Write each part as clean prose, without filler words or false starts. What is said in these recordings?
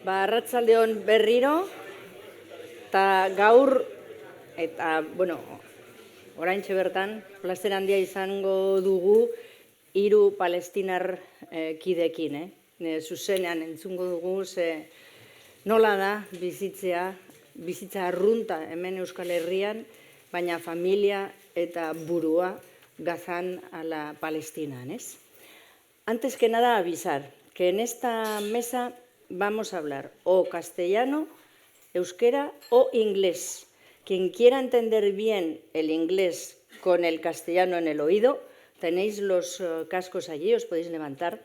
Arratsaldeon berriro, eta gaur, eta, oraintxe bertan, plazer handia izango dugu hiru palestinar kidekin, zuzenean entzungo dugu, nola da bizitza arrunta hemen Euskal Herrian, baina familia eta burua Gazan ala Palestinan, ¿es? Antes que nada avisar que en esta mesa vamos a hablar o castellano, euskera o inglés. Quien quiera entender bien el inglés con el castellano en el oído, tenéis los cascos allí, os podéis levantar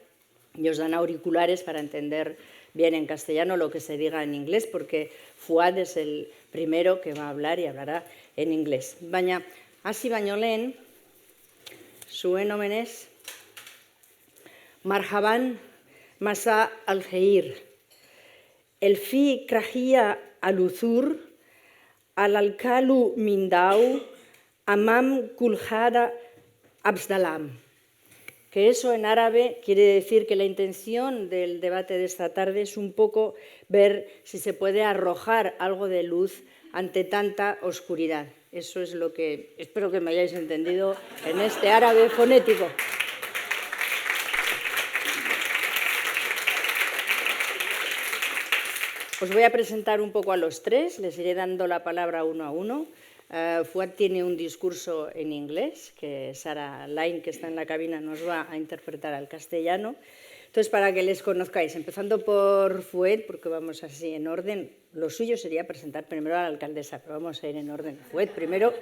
y os dan auriculares para entender bien en castellano lo que se diga en inglés, porque Fuad es el primero que va a hablar y hablará en inglés. Baina, hasi baino lehen, zuen omenez, marhaban masa al-Geir, el fi krahia al-Uzur, al-Alkalu Mindau, Amam Kulhada Absdalam. Que eso en árabe quiere decir que la intención del debate de esta tarde es un poco ver si se puede arrojar algo de luz ante tanta oscuridad. Eso es lo que espero que me hayáis entendido en este árabe fonético. Os voy a presentar un poco a los tres, les iré dando la palabra uno a uno. Fuad tiene un discurso en inglés, que Sara Lain, que está en la cabina, nos va a interpretar al castellano. Entonces, para que les conozcáis, empezando por Fuad, porque vamos así en orden, lo suyo sería presentar primero a la alcaldesa, pero vamos a ir en orden. Fuad primero.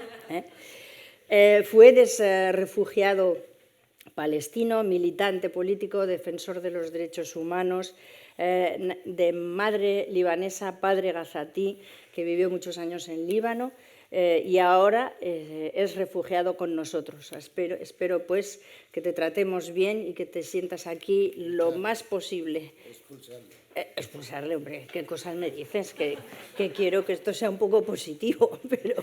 Fuad es refugiado palestino, militante político, defensor de los derechos humanos, de madre libanesa, padre gazatí, que vivió muchos años en Líbano, y ahora es refugiado con nosotros. Espero pues que te tratemos bien y que te sientas aquí lo más posible. Expulsarle, hombre, ¿qué cosas me dices? Que quiero que esto sea un poco positivo, pero...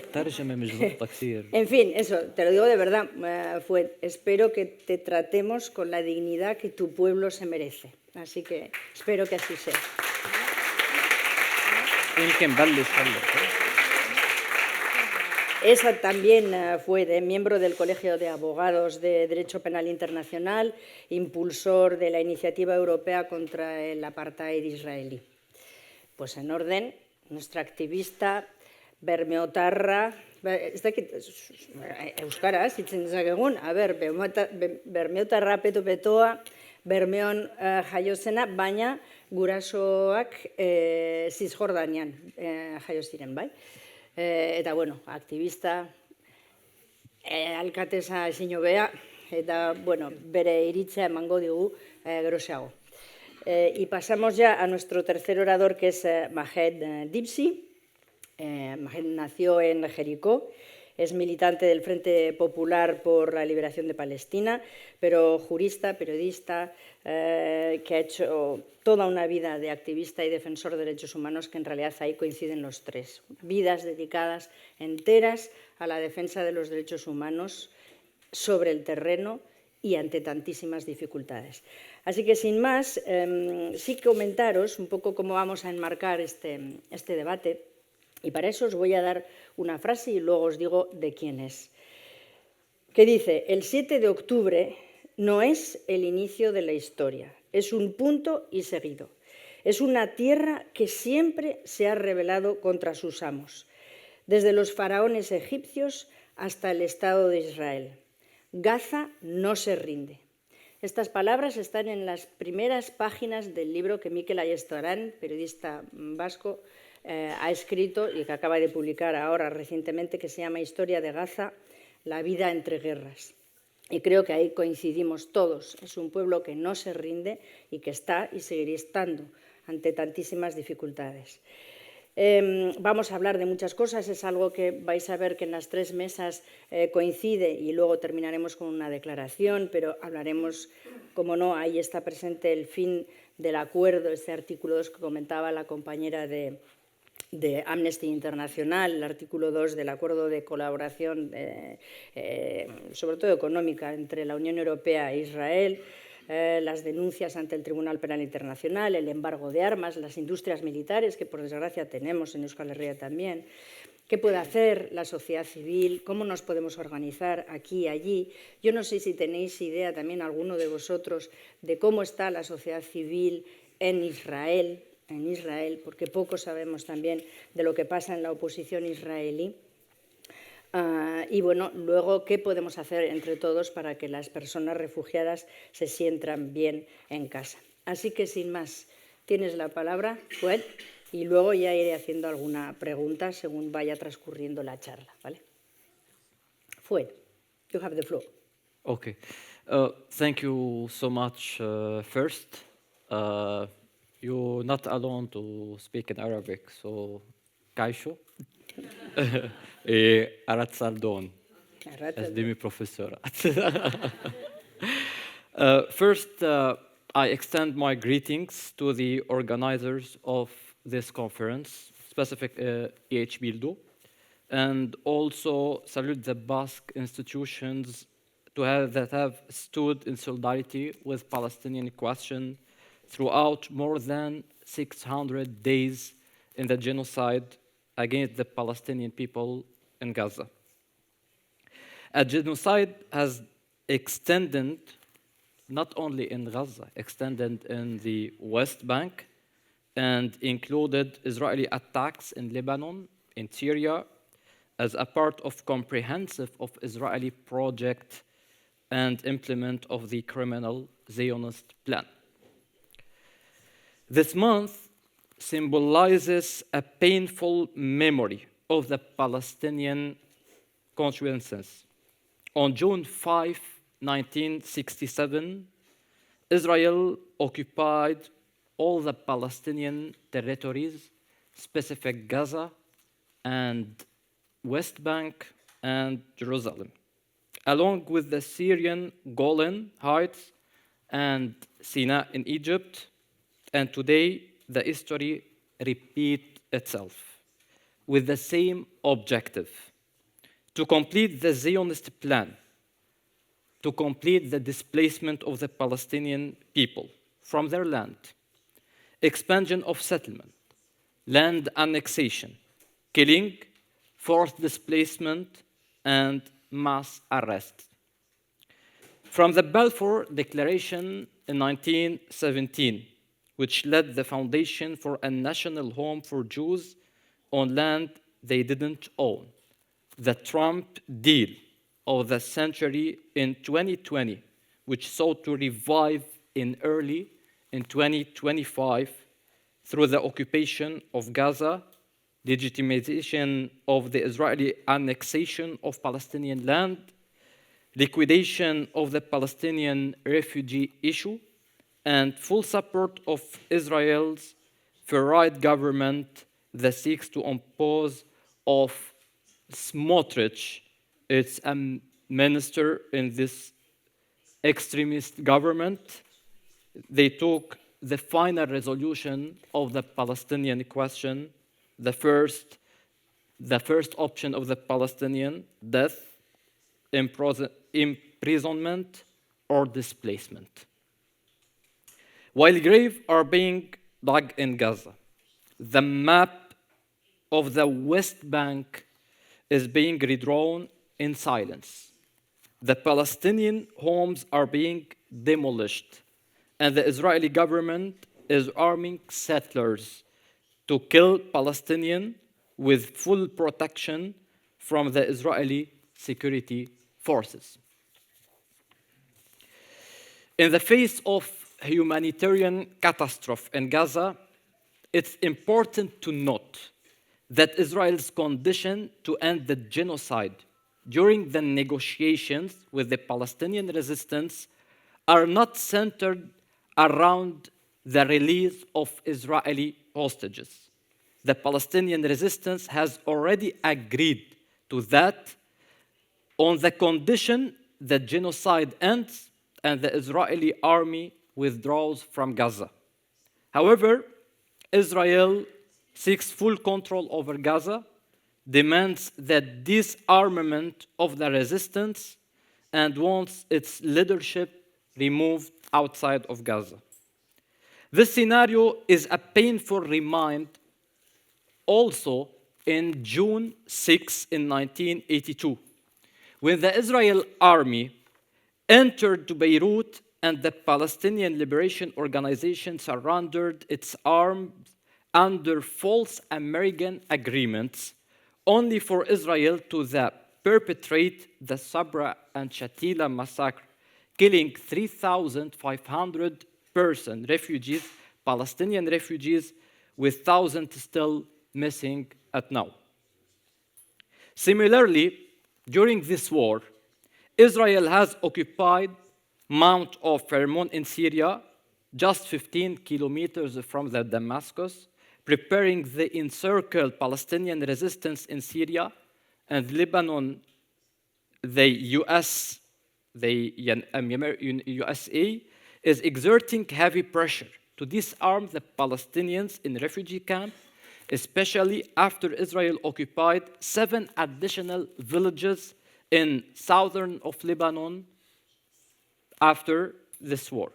En fin, eso, te lo digo de verdad, Fuad, espero que te tratemos con la dignidad que tu pueblo se merece. Así que espero que así sea. Esa también fue miembro del Colegio de Abogados de Derecho Penal Internacional, impulsor de la iniciativa europea contra el apartheid israelí. Pues en orden, nuestra activista Bermeotarra, euskaraz, hitzen dezakegun, Bermeotarra peto-petoa, Bermeon jaio zena, baina gurasoak Zisjordanian jaio ziren, bai? Eta, aktivista, alkatesa ezin hobea, eta, bere iritzia emango digu geroxeago. Y pasamos ya a nuestro tercer orador, que es Mahed Dibsi. Mahed nació en Jericó, es militante del Frente Popular por la Liberación de Palestina, pero jurista, periodista, que ha hecho toda una vida de activista y defensor de derechos humanos, que en realidad ahí coinciden los tres. Vidas dedicadas enteras a la defensa de los derechos humanos sobre el terreno y ante tantísimas dificultades. Así que, sin más, sí comentaros un poco cómo vamos a enmarcar este debate, y para eso os voy a dar una frase y luego os digo de quién es, que dice: el 7 de octubre no es el inicio de la historia, es un punto y seguido. Es una tierra que siempre se ha rebelado contra sus amos, desde los faraones egipcios hasta el Estado de Israel. Gaza no se rinde. Estas palabras están en las primeras páginas del libro que Mikel Ayestarán, periodista vasco, ha escrito y que acaba de publicar ahora recientemente, que se llama Historia de Gaza, la vida entre guerras. Y creo que ahí coincidimos todos. Es un pueblo que no se rinde y que está y seguirá estando ante tantísimas dificultades. Vamos a hablar de muchas cosas, es algo que vais a ver que en las tres mesas coincide, y luego terminaremos con una declaración, pero hablaremos, como no, ahí está presente el fin del acuerdo, este artículo 2 que comentaba la compañera de Amnesty Internacional, el artículo 2 del acuerdo de colaboración, sobre todo económica, entre la Unión Europea e Israel, las denuncias ante el Tribunal Penal Internacional, el embargo de armas, las industrias militares, que por desgracia tenemos en Euskal Herria también. ¿Qué puede hacer la sociedad civil? ¿Cómo nos podemos organizar aquí y allí? Yo no sé si tenéis idea también alguno de vosotros de cómo está la sociedad civil en Israel, porque poco sabemos también de lo que pasa en la oposición israelí. Y bueno, luego, ¿qué podemos hacer entre todos para que las personas refugiadas se sientan bien en casa? Así que, sin más, tienes la palabra, Fuad, y luego ya iré haciendo alguna pregunta según vaya transcurriendo la charla, ¿vale? Fuad, you have the floor. Okay. Thank you so much. First, you're not alone to speak in Arabic, so Kaisho. Arat Saldon, as Demi Professor. First, I extend my greetings to the organizers of this conference, specific EH Bildu, and also salute the Basque institutions that have stood in solidarity with Palestinian question throughout more than 600 days in the genocide against the Palestinian people in Gaza. A genocide has extended not only in Gaza, extended in the West Bank and included Israeli attacks in Lebanon, in Syria, as a part of comprehensive of Israeli project and implement of the criminal Zionist plan. This month symbolizes a painful memory of the Palestinian consciences. On June 5, 1967, Israel occupied all the Palestinian territories, specific Gaza and West Bank and Jerusalem, along with the Syrian Golan Heights and Sinai in Egypt. And today, the history repeats itself with the same objective: to complete the Zionist plan, to complete the displacement of the Palestinian people from their land, expansion of settlement, land annexation, killing, forced displacement, and mass arrest. From the Balfour Declaration in 1917, which laid the foundation for a national home for Jews on land they didn't own, the Trump deal of the century in 2020, which sought to revive in 2025 through the occupation of Gaza, legitimization of the Israeli annexation of Palestinian land, liquidation of the Palestinian refugee issue, and full support of Israel's far-right government that seeks to impose of Smotrich, it's a minister in this extremist government. They took the final resolution of the Palestinian question, the first option of the Palestinian, death, imprisonment, or displacement. While graves are being dug in Gaza, the map of the West Bank is being redrawn in silence. The Palestinian homes are being demolished, and the Israeli government is arming settlers to kill Palestinians with full protection from the Israeli security forces. In the face of humanitarian catastrophe in Gaza, it's important to note that Israel's condition to end the genocide during the negotiations with the Palestinian resistance are not centered around the release of Israeli hostages. The Palestinian resistance has already agreed to that on the condition that genocide ends and the Israeli army withdraws from Gaza. However, Israel seeks full control over Gaza, demands the disarmament of the resistance, and wants its leadership removed outside of Gaza. This scenario is a painful reminder also in June 6 in 1982, when the Israel army entered Beirut and the Palestinian Liberation Organization surrendered its arms under false American agreements, only for Israel to perpetrate the Sabra and Shatila massacre, killing 3,500 refugees, Palestinian refugees, with thousands still missing at now. Similarly, during this war, Israel has occupied Mount of Hermon in Syria, just 15 kilometers from Damascus, preparing the encircled Palestinian resistance in Syria, and Lebanon, the USA, is exerting heavy pressure to disarm the Palestinians in refugee camps, especially after Israel occupied 7 additional villages in southern of Lebanon after this war.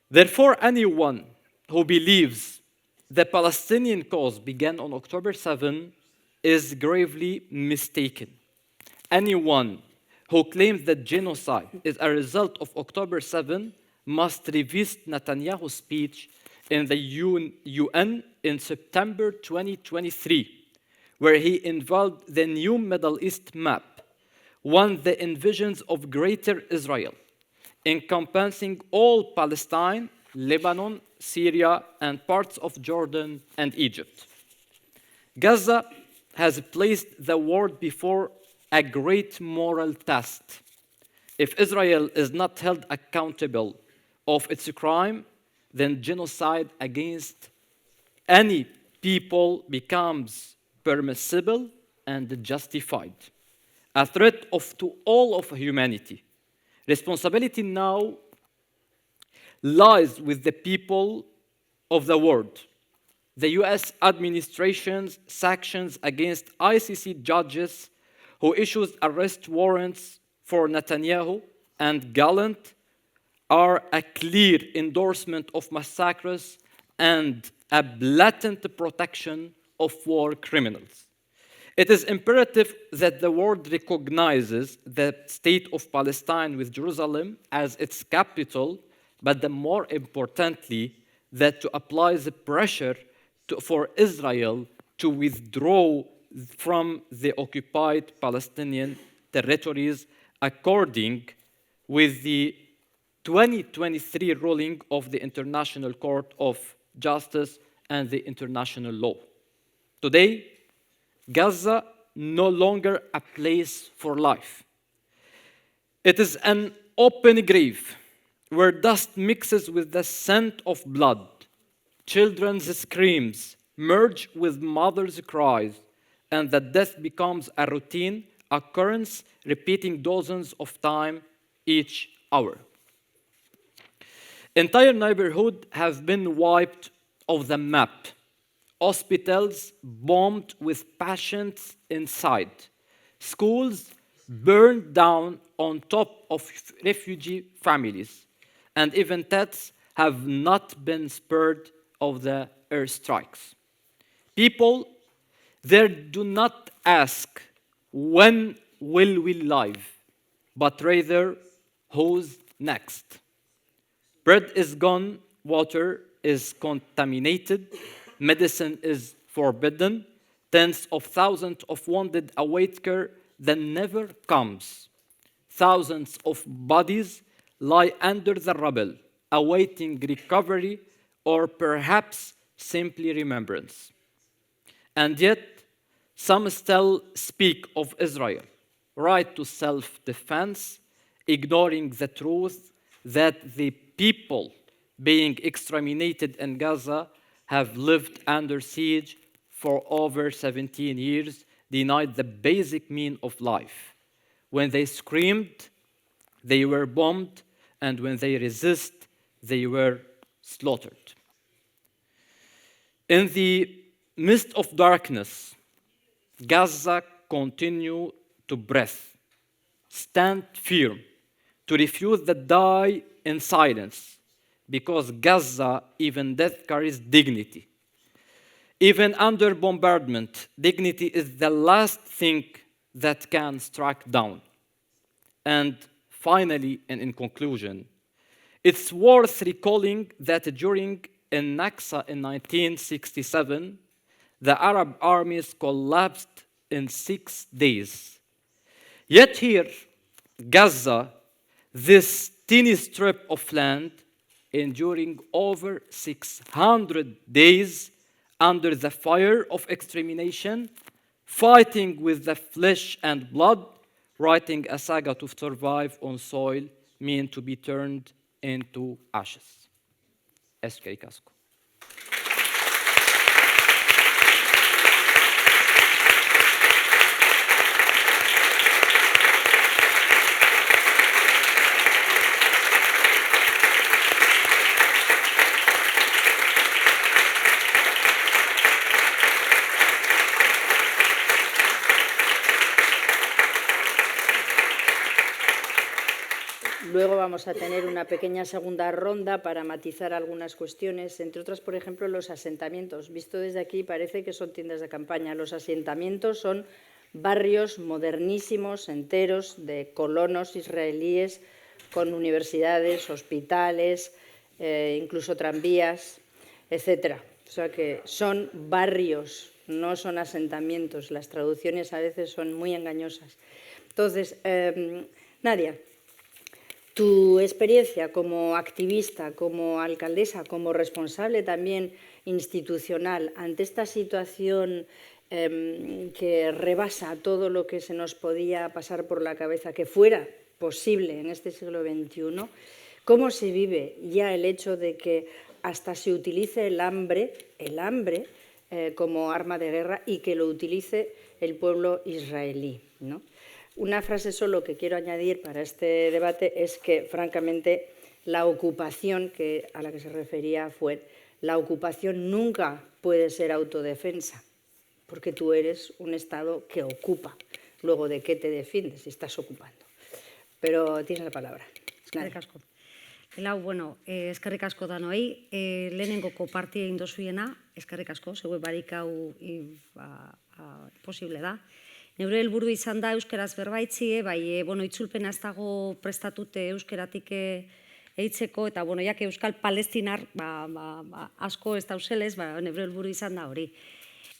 Therefore, anyone who believes the Palestinian cause began on October 7 is gravely mistaken. Anyone who claims that genocide is a result of October 7 must revisit Netanyahu's speech in the UN in September 2023, where he unveiled the new Middle East map, one that envisions of greater Israel, encompassing all Palestine, Lebanon, Syria, and parts of Jordan and Egypt. Gaza has placed the world before a great moral test. If Israel is not held accountable of its crime, then genocide against any people becomes permissible and justified, a threat to all of humanity. Responsibility now lies with the people of the world. The US administration's sanctions against ICC judges who issued arrest warrants for Netanyahu and Gallant are a clear endorsement of massacres and a blatant protection of war criminals. It is imperative that the world recognizes the state of Palestine with Jerusalem as its capital, but more importantly, that to apply the pressure for Israel to withdraw from the occupied Palestinian territories according with the 2023 ruling of the International Court of Justice and the international law. Today, Gaza no longer a place for life. It is an open grave where dust mixes with the scent of blood. Children's screams merge with mothers' cries, and the death becomes a routine occurrence, repeating dozens of times each hour. Entire neighborhoods have been wiped off the map. Hospitals bombed with patients inside. Schools burned down on top of refugee families. And even deaths have not been spared of the airstrikes. People there do not ask, when will we live, but rather, who's next? Bread is gone, water is contaminated, medicine is forbidden, tens of thousands of wounded await care that never comes. Thousands of bodies lie under the rubble, awaiting recovery or perhaps simply remembrance. And yet, some still speak of Israel, right to self-defense, ignoring the truth that the people being exterminated in Gaza have lived under siege for over 17 years, denied the basic meaning of life. When they screamed, they were bombed, and when they resist, they were slaughtered. In the midst of darkness, Gaza continues to breathe, stand firm, to refuse the die in silence, because Gaza, even death carries dignity. Even under bombardment, dignity is the last thing that can strike down. And finally, and in conclusion, it's worth recalling that during Al-Aqsa in 1967, the Arab armies collapsed in 6 days. Yet here, Gaza, this teeny strip of land, enduring over 600 days under the fire of extermination, fighting with the flesh and blood, writing a saga to survive on soil meant to be turned into ashes. Esker Casco. Luego vamos a tener una pequeña segunda ronda para matizar algunas cuestiones, entre otras, por ejemplo, los asentamientos. Visto desde aquí parece que son tiendas de campaña. Los asentamientos son barrios modernísimos, enteros, de colonos israelíes, con universidades, hospitales, incluso tranvías, etc. O sea que son barrios, no son asentamientos. Las traducciones a veces son muy engañosas. Entonces, Nadia, tu experiencia como activista, como alcaldesa, como responsable también institucional ante esta situación que rebasa todo lo que se nos podía pasar por la cabeza, que fuera posible en este siglo XXI, ¿cómo se vive ya el hecho de que hasta se utilice el hambre como arma de guerra y que lo utilice el pueblo israelí, ¿no? Una frase solo que quiero añadir para este debate es que, francamente, la ocupación a la que se refería Fuet, la ocupación nunca puede ser autodefensa, porque tú eres un Estado que ocupa. Luego, ¿de qué te defiendes si estás ocupando? Pero tienes la palabra. Eskerrik asko. Lau, bueno, eskerrik asko danoi. Lehenengoko partia egin dozuena, eskerrik asko, zegoen barik hau posible da. Neure helburu izan da euskaraz berbaitzie, bai, bueno, itzulpena ez dago prestatute euskeratik eitzeko, eta, bueno, jak euskal palestinar asko ez dauzelez, neure helburu izan da hori.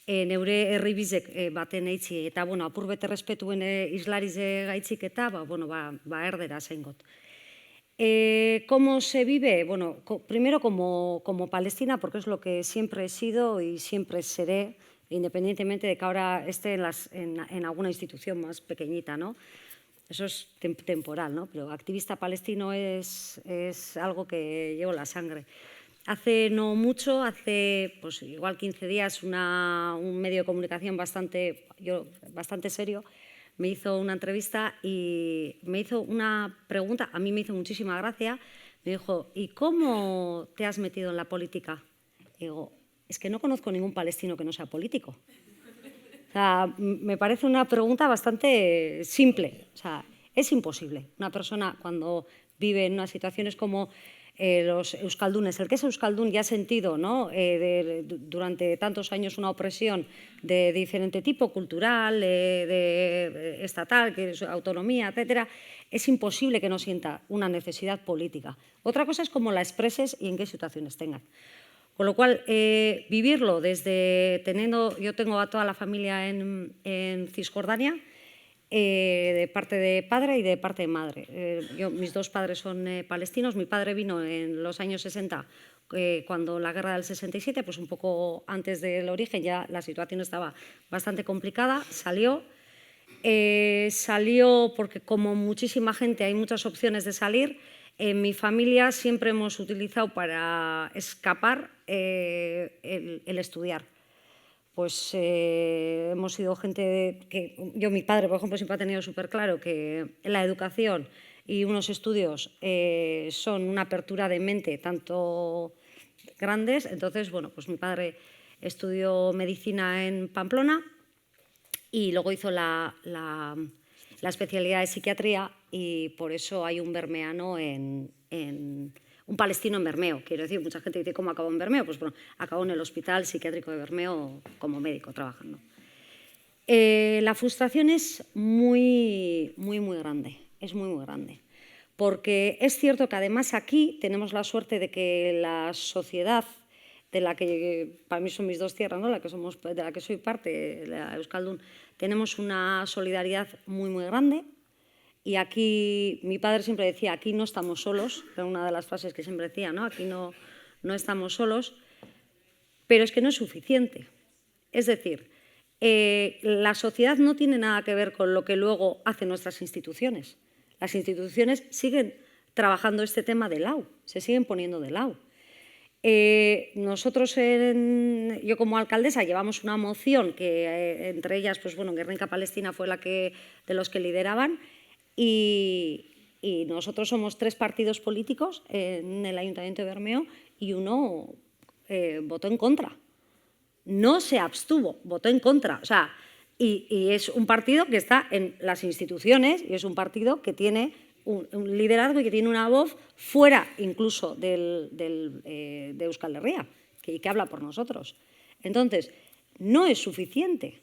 Neure herribizek baten eitzi, eta, bueno, apurbete respetuen islarize gaitzik eta, bueno, erdera zeingot. ¿Cómo se vive? Bueno, primero como Palestina, porque es lo que siempre he sido y siempre seré, independientemente de que ahora esté en alguna institución más pequeñita, ¿no? Eso es temporal, ¿no? Pero activista palestino es algo que llevo la sangre. Hace no mucho, hace pues igual 15 días, un medio de comunicación bastante serio me hizo una entrevista y me hizo una pregunta, a mí me hizo muchísima gracia, me dijo, ¿y cómo te has metido en la política? Y digo, es que no conozco ningún palestino que no sea político. O sea, me parece una pregunta bastante simple. O sea, es imposible. Una persona cuando vive en unas situaciones como los euskaldunes, el que es euskaldun ya ha sentido, ¿no? Durante tantos años una opresión de diferente tipo, cultural, estatal, que es autonomía, etcétera, es imposible que no sienta una necesidad política. Otra cosa es cómo la expreses y en qué situaciones tengas. Con lo cual, vivirlo yo tengo a toda la familia en Cisjordania, de parte de padre y de parte de madre. Mis dos padres son palestinos, mi padre vino en los años 60, cuando la guerra del 67, pues un poco antes del origen, ya la situación estaba bastante complicada, salió porque como muchísima gente hay muchas opciones de salir. En mi familia siempre hemos utilizado para escapar el estudiar. Pues hemos sido gente que... mi padre, por ejemplo, siempre ha tenido súper claro que la educación y unos estudios son una apertura de mente tanto grandes. Entonces, bueno, pues mi padre estudió medicina en Pamplona y luego hizo la especialidad de psiquiatría y por eso hay un bermeano en un palestino en Bermeo. Quiero decir, mucha gente dice, ¿cómo acabó en Bermeo? Pues bueno, acabó en el hospital psiquiátrico de Bermeo como médico trabajando. La frustración es muy grande, es muy grande. Porque es cierto que además aquí tenemos la suerte de que la sociedad, de la que para mí son mis dos tierras, ¿no? De la que soy parte, la Euskaldun, tenemos una solidaridad muy grande. Y aquí, mi padre siempre decía, aquí no estamos solos, era una de las frases que siempre decía, ¿no? Aquí no estamos solos, pero es que no es suficiente. Es decir, la sociedad no tiene nada que ver con lo que luego hacen nuestras instituciones. Las instituciones siguen trabajando este tema de lado, se siguen poniendo de lado. Nosotros, yo como alcaldesa, llevamos una moción que entre ellas, pues bueno, Guernica Palestina fue de los que lideraban, y nosotros somos 3 partidos políticos en el Ayuntamiento de Bermeo y uno votó en contra. No se abstuvo, votó en contra. O sea, y es un partido que está en las instituciones y es un partido que tiene un liderazgo y que tiene una voz fuera incluso de Euskal Herria, que habla por nosotros. Entonces, no es suficiente,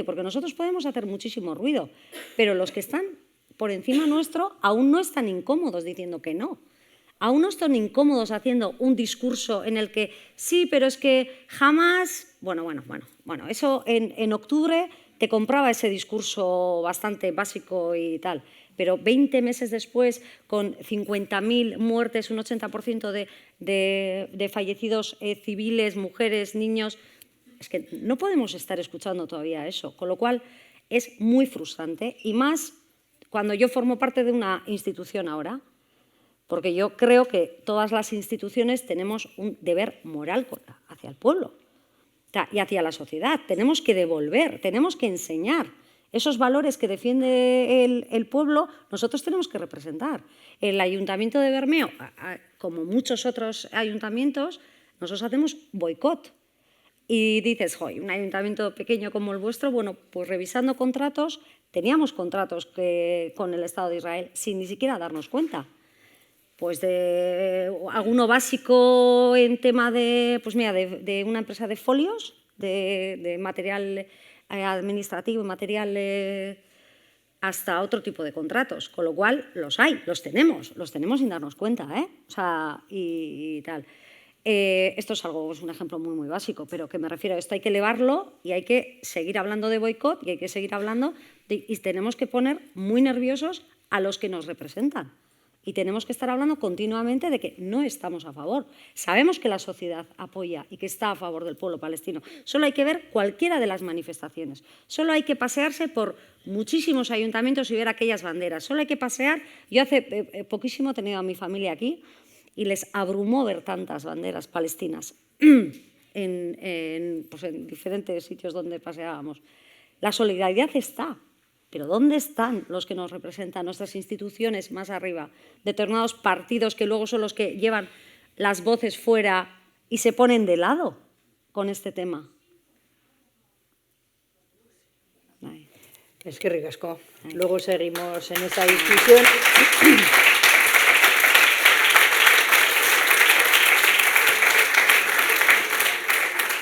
porque nosotros podemos hacer muchísimo ruido, pero los que están por encima nuestro aún no están incómodos diciendo que no. Aún no están incómodos haciendo un discurso en el que sí, pero es que jamás... Bueno, eso en octubre te compraba ese discurso bastante básico y tal, pero 20 meses después, con 50.000 muertes, un 80% de fallecidos civiles, mujeres, niños, es que no podemos estar escuchando todavía eso, con lo cual es muy frustrante, y más cuando yo formo parte de una institución ahora, porque yo creo que todas las instituciones tenemos un deber moral hacia el pueblo y hacia la sociedad. Tenemos que devolver, tenemos que enseñar esos valores que defiende el pueblo, nosotros tenemos que representar. El Ayuntamiento de Bermeo, como muchos otros ayuntamientos, nosotros hacemos boicot. Y dices, un ayuntamiento pequeño como el vuestro, bueno, pues revisando contratos, teníamos contratos con el Estado de Israel sin ni siquiera darnos cuenta. Pues de alguno básico en tema de una empresa de folios, de material administrativo, material hasta otro tipo de contratos, con lo cual los tenemos sin darnos cuenta, O sea, y tal. Esto es un ejemplo muy básico, pero que me refiero a esto, hay que elevarlo y hay que seguir hablando de boicot y hay que seguir hablando y tenemos que poner muy nerviosos a los que nos representan. Y tenemos que estar hablando continuamente de que no estamos a favor. Sabemos que la sociedad apoya y que está a favor del pueblo palestino. Solo hay que ver cualquiera de las manifestaciones. Solo hay que pasearse por muchísimos ayuntamientos y ver aquellas banderas. Solo hay que pasear. Yo hace poquísimo he tenido a mi familia aquí y les abrumó ver tantas banderas palestinas en diferentes sitios donde paseábamos. La solidaridad está. Pero ¿dónde están los que nos representan, nuestras instituciones más arriba? Determinados partidos que luego son los que llevan las voces fuera y se ponen de lado con este tema. Es que ricasco. Luego seguimos en esta discusión.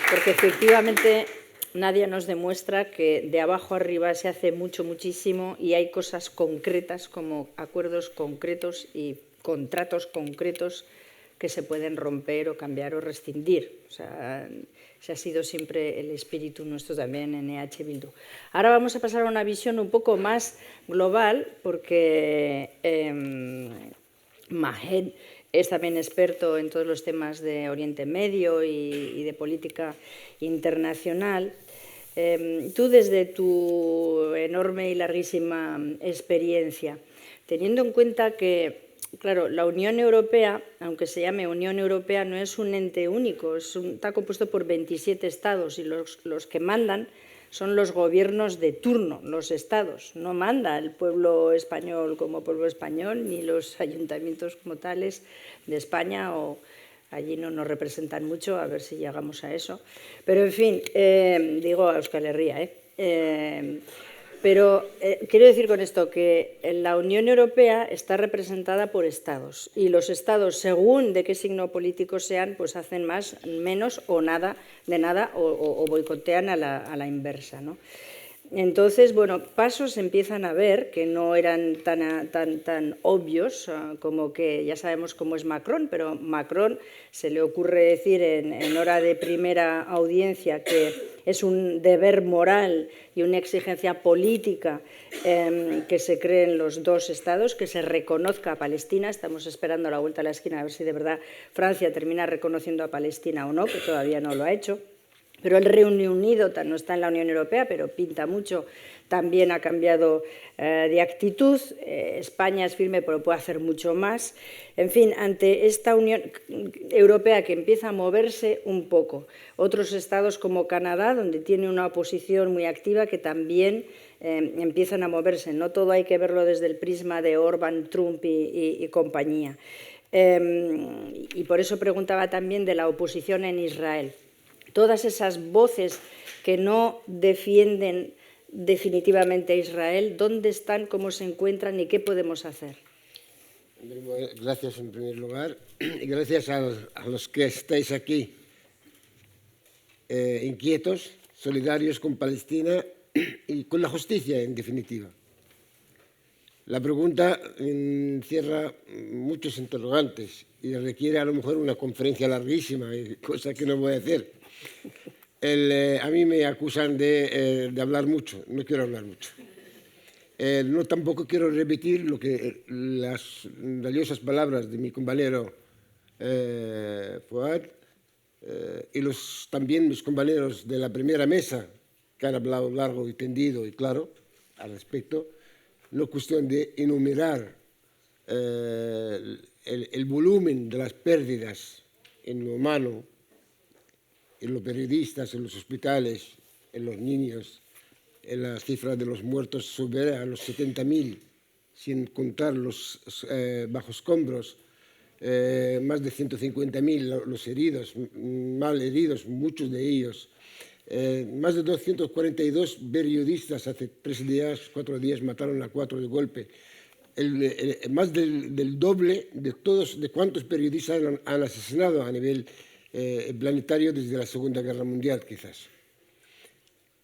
Porque efectivamente nadie nos demuestra que de abajo arriba se hace muchísimo y hay cosas concretas como acuerdos concretos y contratos concretos que se pueden romper o cambiar o rescindir. O sea, ese ha sido siempre el espíritu nuestro también en EH Bildu. Ahora vamos a pasar a una visión un poco más global porque Mahed es también experto en todos los temas de Oriente Medio y de política internacional. Tú, desde tu enorme y larguísima experiencia, teniendo en cuenta que, claro, la Unión Europea, aunque se llame Unión Europea, no es un ente único, está compuesto por 27 estados y los que mandan son los gobiernos de turno, los estados. No manda el pueblo español como pueblo español, ni los ayuntamientos como tales de España, o allí no nos representan mucho, a ver si llegamos a eso. Pero, en fin, digo a Euskal Herria, Pero quiero decir con esto que la Unión Europea está representada por estados y los estados, según de qué signo político sean, pues hacen más, menos o nada de nada o boicotean a la inversa, ¿no? Entonces, bueno, pasos empiezan a ver que no eran tan obvios como que ya sabemos cómo es Macron, pero Macron se le ocurre decir en hora de primera audiencia que es un deber moral y una exigencia política que se creen los dos estados, que se reconozca a Palestina. Estamos esperando a la vuelta a la esquina a ver si de verdad Francia termina reconociendo a Palestina o no, que todavía no lo ha hecho. Pero el Reino Unido no está en la Unión Europea, pero pinta mucho, también ha cambiado de actitud. España es firme, pero puede hacer mucho más. En fin, ante esta Unión Europea que empieza a moverse un poco, otros estados como Canadá, donde tiene una oposición muy activa, que también empiezan a moverse. No todo hay que verlo desde el prisma de Orbán, Trump y compañía. Y por eso preguntaba también de la oposición en Israel. Todas esas voces que no defienden definitivamente a Israel, ¿dónde están, cómo se encuentran y qué podemos hacer? Gracias en primer lugar y gracias a los que estáis aquí inquietos, solidarios con Palestina y con la justicia en definitiva. La pregunta encierra muchos interrogantes y requiere a lo mejor una conferencia larguísima, cosa que no voy a hacer. A mí me acusan de hablar mucho, no quiero hablar mucho. No tampoco quiero repetir lo que las valiosas palabras de mi compañero Fouad y también mis compañeros de la primera mesa que han hablado largo y tendido y claro al respecto. No es cuestión de enumerar el volumen de las pérdidas en lo humano, en los periodistas, en los hospitales, en los niños, en la cifra de los muertos supera a los 70.000, sin contar los bajo escombros, más de 150.000 los heridos, mal heridos, muchos de ellos. Más de 242 periodistas hace 3 días, 4 días mataron a 4 de golpe. Más del doble de cuántos periodistas han asesinado a nivel planetario desde la Segunda Guerra Mundial, quizás.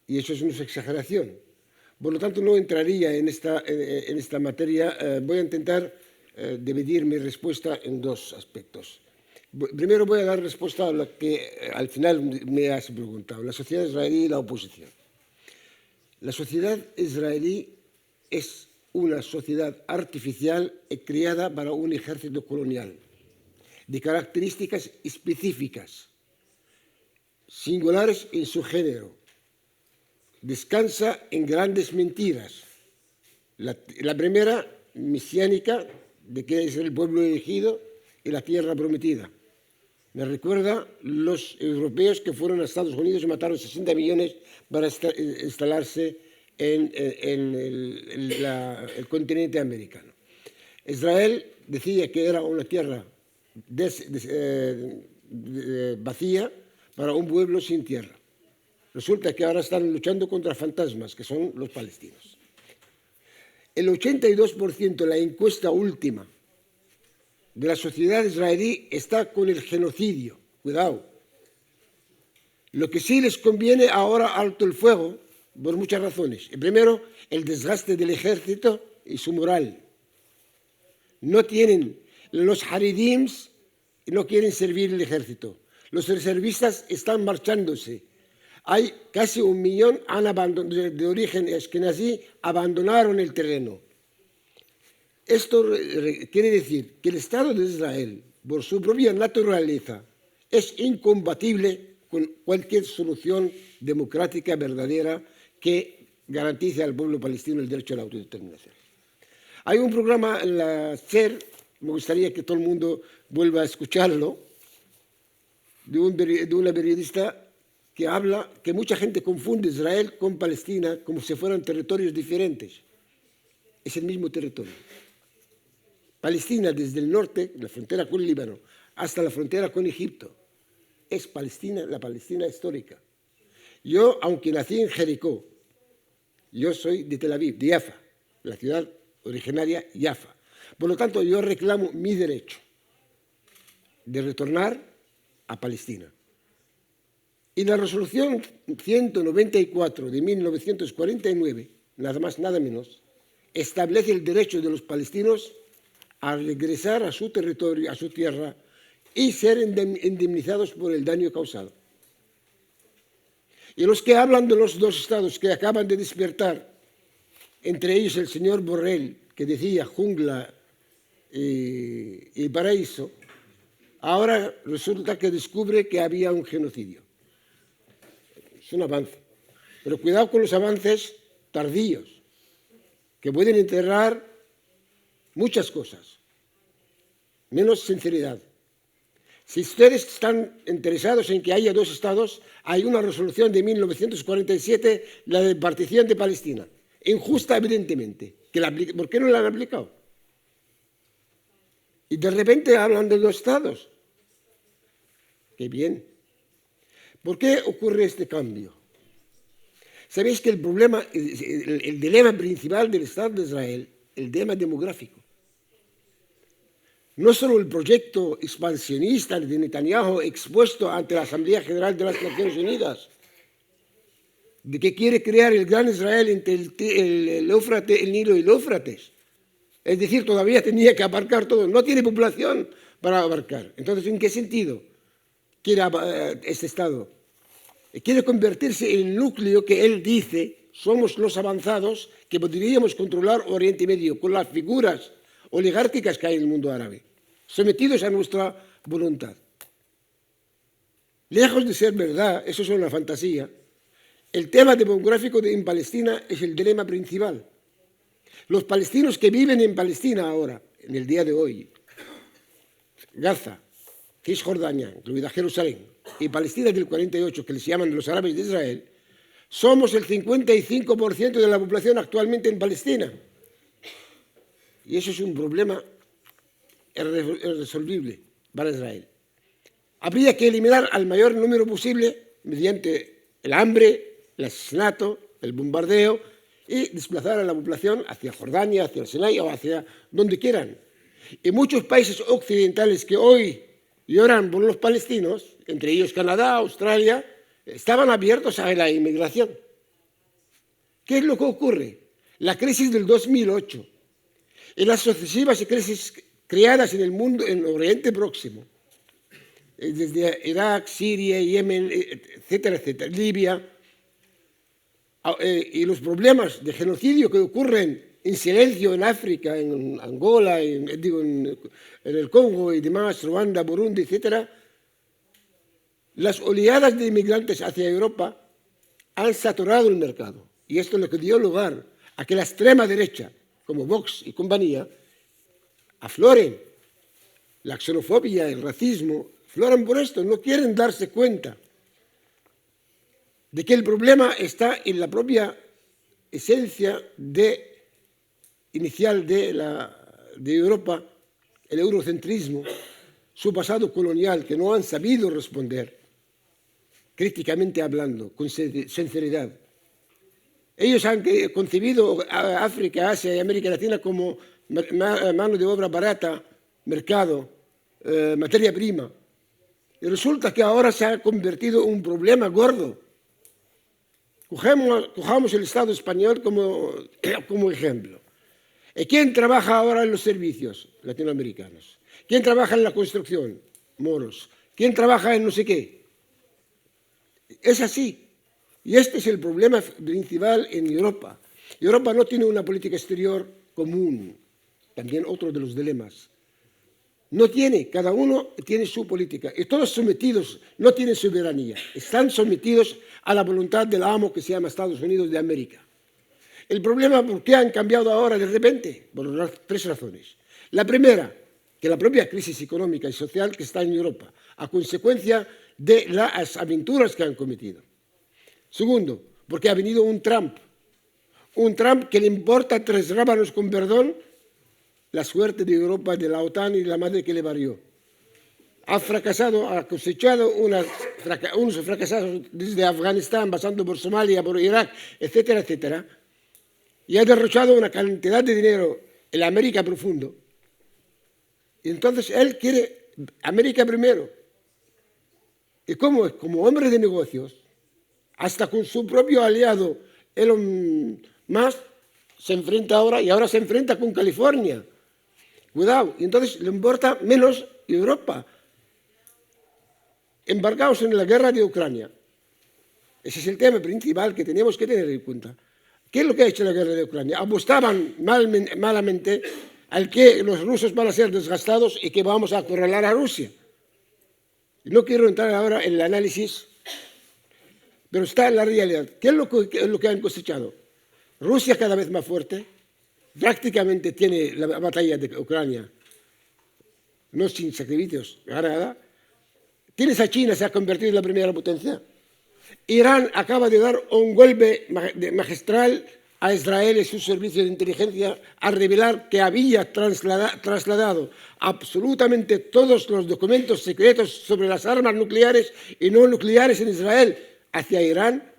Y eso es una exageración. Por lo tanto, no entraría en esta materia. Voy a intentar dividir mi respuesta en dos aspectos. Primero voy a dar respuesta a lo que al final me has preguntado, la sociedad israelí y la oposición. La sociedad israelí es una sociedad artificial creada para un ejército colonial, de características específicas, singulares en su género. Descansa en grandes mentiras. La primera, mesiánica, de que es el pueblo elegido y la tierra prometida. Me recuerda los europeos que fueron a Estados Unidos y mataron 60 millones para instalarse en el continente americano. Israel decía que era una tierra vacía para un pueblo sin tierra. Resulta que ahora están luchando contra fantasmas, que son los palestinos. El 82% de la encuesta última de la sociedad israelí está con el genocidio. Cuidado. Lo que sí les conviene ahora alto el fuego, por muchas razones. Primero, el desgaste del ejército y su moral. No tienen los haridims, no quieren servir el ejército. Los reservistas están marchándose. Hay casi 1 millón de origen ashkenazí abandonaron el terreno. Esto quiere decir que el Estado de Israel, por su propia naturaleza, es incompatible con cualquier solución democrática verdadera que garantice al pueblo palestino el derecho a la autodeterminación. Hay un programa en la SER, me gustaría que todo el mundo vuelva a escucharlo, de una periodista que habla que mucha gente confunde Israel con Palestina como si fueran territorios diferentes. Es el mismo territorio. Palestina, desde el norte, la frontera con el Líbano, hasta la frontera con Egipto, es Palestina, la Palestina histórica. Yo, aunque nací en Jericó, Yo soy de Tel Aviv, de Jaffa, la ciudad originaria Jaffa. Por lo tanto, yo reclamo mi derecho de retornar a Palestina. Y la resolución 194 de 1949, nada más, nada menos, establece el derecho de los palestinos a regresar a su territorio, a su tierra, y ser indemnizados por el daño causado. Y los que hablan de los dos estados que acaban de despertar, entre ellos el señor Borrell, que decía jungla y paraíso, ahora resulta que descubre que había un genocidio. Es un avance. Pero cuidado con los avances tardíos, que pueden enterrar muchas cosas, menos sinceridad. Si ustedes están interesados en que haya dos estados, hay una resolución de 1947, la de partición de Palestina, injusta evidentemente. ¿Por qué no la han aplicado? Y de repente hablan de dos estados. ¡Qué bien! ¿Por qué ocurre este cambio? Sabéis que el problema, el dilema principal del Estado de Israel, el dilema demográfico. No solo el proyecto expansionista de Netanyahu expuesto ante la Asamblea General de las Naciones Unidas, de que quiere crear el gran Israel entre el Nilo y el Éufrates. Es decir, todavía tenía que abarcar todo. No tiene población para abarcar. Entonces, ¿en qué sentido quiere este Estado? Quiere convertirse en el núcleo que él dice, somos los avanzados que podríamos controlar Oriente Medio con las figuras oligárquicas que hay en el mundo árabe, sometidos a nuestra voluntad. Lejos de ser verdad, eso es una fantasía, el tema demográfico en Palestina es el dilema principal. Los palestinos que viven en Palestina ahora, en el día de hoy, Gaza, Cisjordania, incluida Jerusalén, y Palestina del 48, que les llaman los árabes de Israel, somos el 55% de la población actualmente en Palestina. Y eso es un problema irresoluble para Israel. Habría que eliminar al mayor número posible mediante el hambre, el asesinato, el bombardeo y desplazar a la población hacia Jordania, hacia el Sinai o hacia donde quieran. Y muchos países occidentales que hoy lloran por los palestinos, entre ellos Canadá, Australia, estaban abiertos a la inmigración. ¿Qué es lo que ocurre? La crisis del 2008 y las sucesivas crisis creadas en el mundo, en el Oriente Próximo, desde Irak, Siria, Yemen, etcétera, etcétera, Libia, y los problemas de genocidio que ocurren en silencio en África, en Angola, en el Congo y demás, Ruanda, Burundi, etcétera, las oleadas de inmigrantes hacia Europa han saturado el mercado. Y esto es lo que dio lugar a que la extrema derecha, como Vox y compañía, afloren. La xenofobia, el racismo, afloran por esto, no quieren darse cuenta de que el problema está en la propia esencia inicial de Europa, el eurocentrismo, su pasado colonial, que no han sabido responder, críticamente hablando, con sinceridad. Ellos han concebido a África, Asia y América Latina como mano de obra barata, mercado, materia prima. Y resulta que ahora se ha convertido en un problema gordo. Cojamos el Estado español como ejemplo. ¿Quién trabaja ahora en los servicios? Latinoamericanos. ¿Quién trabaja en la construcción? Moros. ¿Quién trabaja en no sé qué? Es así. Y este es el problema principal en Europa. Europa no tiene una política exterior común. También otro de los dilemas. No tiene, cada uno tiene su política. Y todos sometidos, no tienen soberanía. Están sometidos a la voluntad del amo que se llama Estados Unidos de América. El problema, ¿por qué han cambiado ahora de repente? Por tres razones. La primera, que la propia crisis económica y social que está en Europa, a consecuencia de las aventuras que han cometido. Segundo, porque ha venido un Trump que le importa tres rábanos con perdón la suerte de Europa, de la OTAN y de la madre que le parió. Ha fracasado, ha cosechado unos fracasados desde Afganistán, pasando por Somalia, por Irak, etcétera, etcétera. y ha derrochado una cantidad de dinero en la América profundo. Y entonces él quiere América primero. ¿Y cómo es? Como hombre de negocios, hasta con su propio aliado Elon Musk se enfrenta ahora, y ahora se enfrenta con California. Cuidado, y entonces le importa menos Europa. Embarcados en la guerra de Ucrania. Ese es el tema principal que tenemos que tener en cuenta. ¿Qué es lo que ha hecho la guerra de Ucrania? Apostaban malamente al que los rusos van a ser desgastados y que vamos a acorralar a Rusia. No quiero entrar ahora en el análisis, pero está en la realidad. ¿Qué es lo que han cosechado? Rusia cada vez más fuerte, prácticamente tiene la batalla de Ucrania, no sin sacrificios, ganada. Tienes a China, se ha convertido en la primera potencia. Irán acaba de dar un golpe magistral a Israel y sus servicios de inteligencia a revelar que había trasladado absolutamente todos los documentos secretos sobre las armas nucleares y no nucleares en Israel hacia Irán.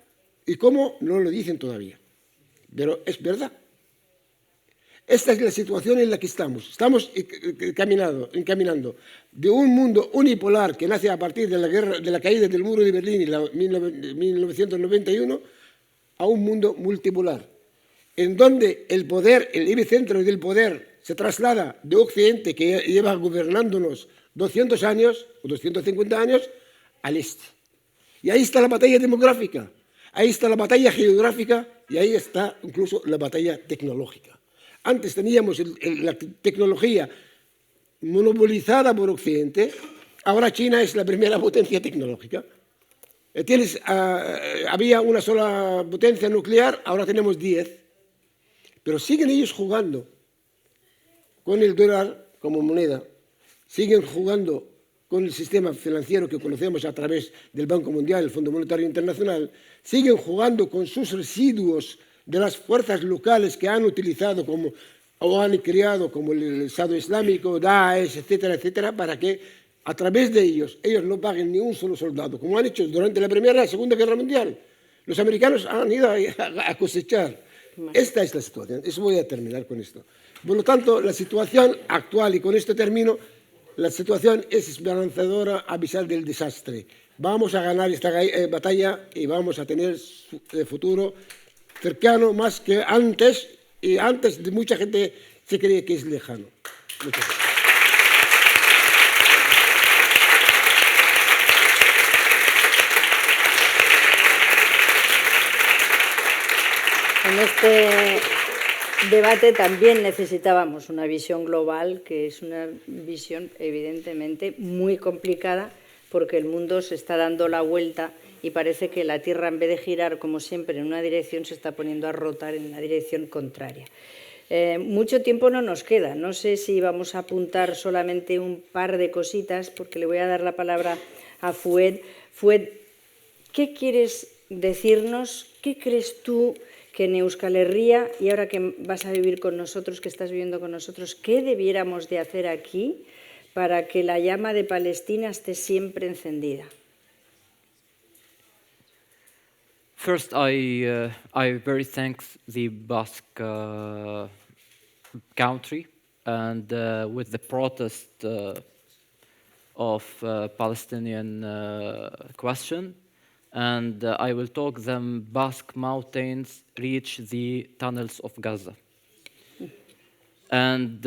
¿Y cómo? No lo dicen todavía. Pero es verdad. Esta es la situación en la que estamos. Estamos encaminando de un mundo unipolar que nace a partir de la caída del muro de Berlín en 1991 a un mundo multipolar, en donde el poder, el epicentro del poder se traslada de Occidente, que lleva gobernándonos 200 años o 250 años, al este. Y ahí está la batalla demográfica, ahí está la batalla geográfica y ahí está incluso la batalla tecnológica. Antes teníamos la tecnología monopolizada por Occidente, ahora China es la primera potencia tecnológica. Había una sola potencia nuclear, ahora tenemos 10. Pero siguen ellos jugando con el dólar como moneda, siguen jugando con el sistema financiero que conocemos a través del Banco Mundial, el Fondo Monetario Internacional, siguen jugando con sus residuos de las fuerzas locales que han utilizado o han creado como el Estado Islámico, Daesh, etcétera, etcétera, para que a través de ellos no paguen ni un solo soldado, como han hecho durante la Primera y la Segunda Guerra Mundial. Los americanos han ido a cosechar. Esta es la situación. Eso voy a terminar con esto. Por lo tanto, la situación actual, y con esto termino, la situación es esperanzadora a pesar del desastre. Vamos a ganar esta batalla y vamos a tener futuro cercano más que antes, y antes de mucha gente se cree que es lejano. Muchas gracias. En este debate también necesitábamos una visión global, que es una visión evidentemente muy complicada, porque el mundo se está dando la vuelta y parece que la Tierra, en vez de girar como siempre en una dirección, se está poniendo a rotar en la dirección contraria. Mucho tiempo no nos queda. No sé si vamos a apuntar solamente un par de cositas, porque le voy a dar la palabra a Fouad. Fouad, ¿qué quieres decirnos? ¿Qué crees tú que en Euskal Herria, y ahora que vas a vivir con nosotros, que estás viviendo con nosotros, qué debiéramos de hacer aquí para que la llama de Palestina esté siempre encendida? First, I very thanks the Basque country, and with the protest of Palestinian question, and I will talk them Basque mountains reach the tunnels of Gaza. And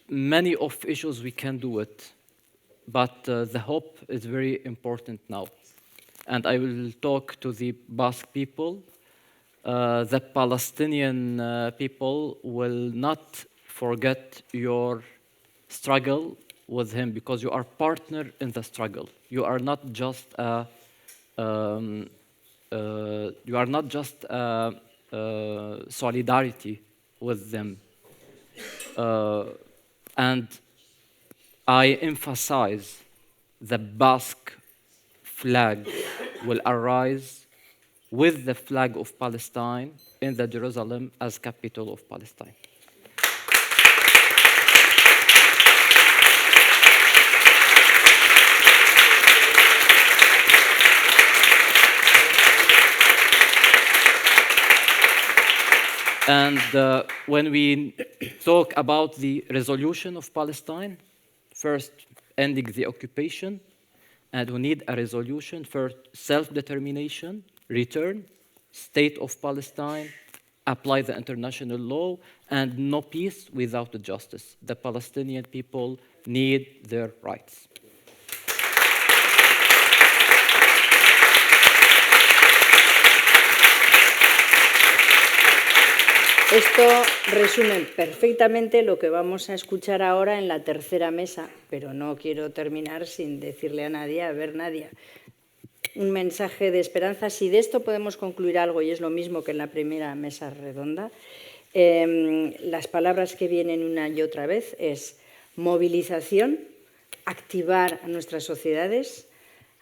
many of issues we can do it, but the hope is very important now. And I will talk to the Basque people. The Palestinian people will not forget your struggle with him, because you are partner in the struggle. You are not just solidarity with them. And I emphasize the Basque flag will arise with the flag of Palestine in the Jerusalem as capital of Palestine. And when we talk about the resolution of Palestine, first ending the occupation, and we need a resolution for self-determination, return, state of Palestine, apply the international law, and no peace without justice. The Palestinian people need their rights. Esto resume perfectamente lo que vamos a escuchar ahora en la tercera mesa, pero no quiero terminar sin decirle a Nadia, a ver, Nadia, un mensaje de esperanza. Si de esto podemos concluir algo, y es lo mismo que en la primera mesa redonda, las palabras que vienen una y otra vez es movilización, activar a nuestras sociedades.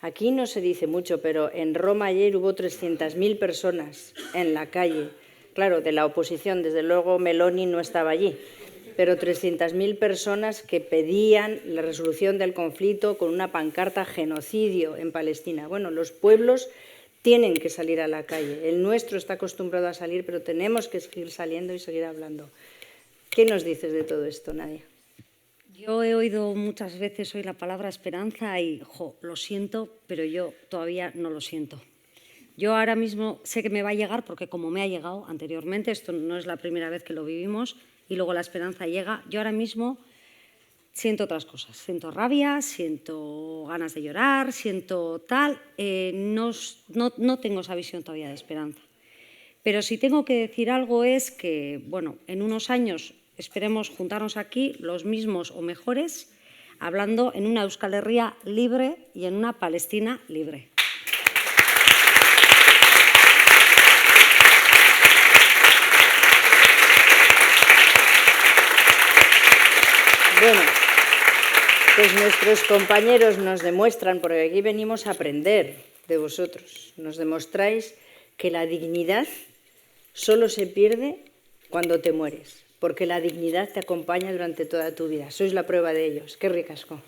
Aquí no se dice mucho, pero en Roma ayer hubo 300.000 personas en la calle. Claro, de la oposición, desde luego Meloni no estaba allí, pero 300.000 personas que pedían la resolución del conflicto con una pancarta genocidio en Palestina. Bueno, los pueblos tienen que salir a la calle. El nuestro está acostumbrado a salir, pero tenemos que seguir saliendo y seguir hablando. ¿Qué nos dices de todo esto, Nadia? Yo he oído muchas veces hoy la palabra esperanza y, lo siento, pero yo todavía no lo siento. Yo ahora mismo sé que me va a llegar porque como me ha llegado anteriormente, esto no es la primera vez que lo vivimos y luego la esperanza llega, yo ahora mismo siento otras cosas. Siento rabia, siento ganas de llorar, siento tal. No tengo esa visión todavía de esperanza. Pero si tengo que decir algo es que, bueno, en unos años esperemos juntarnos aquí los mismos o mejores, hablando en una Euskal Herria libre y en una Palestina libre. Bueno, pues nuestros compañeros nos demuestran, porque aquí venimos a aprender de vosotros, nos demostráis que la dignidad solo se pierde cuando te mueres, porque la dignidad te acompaña durante toda tu vida. Sois la prueba de ellos. Qué ricasco.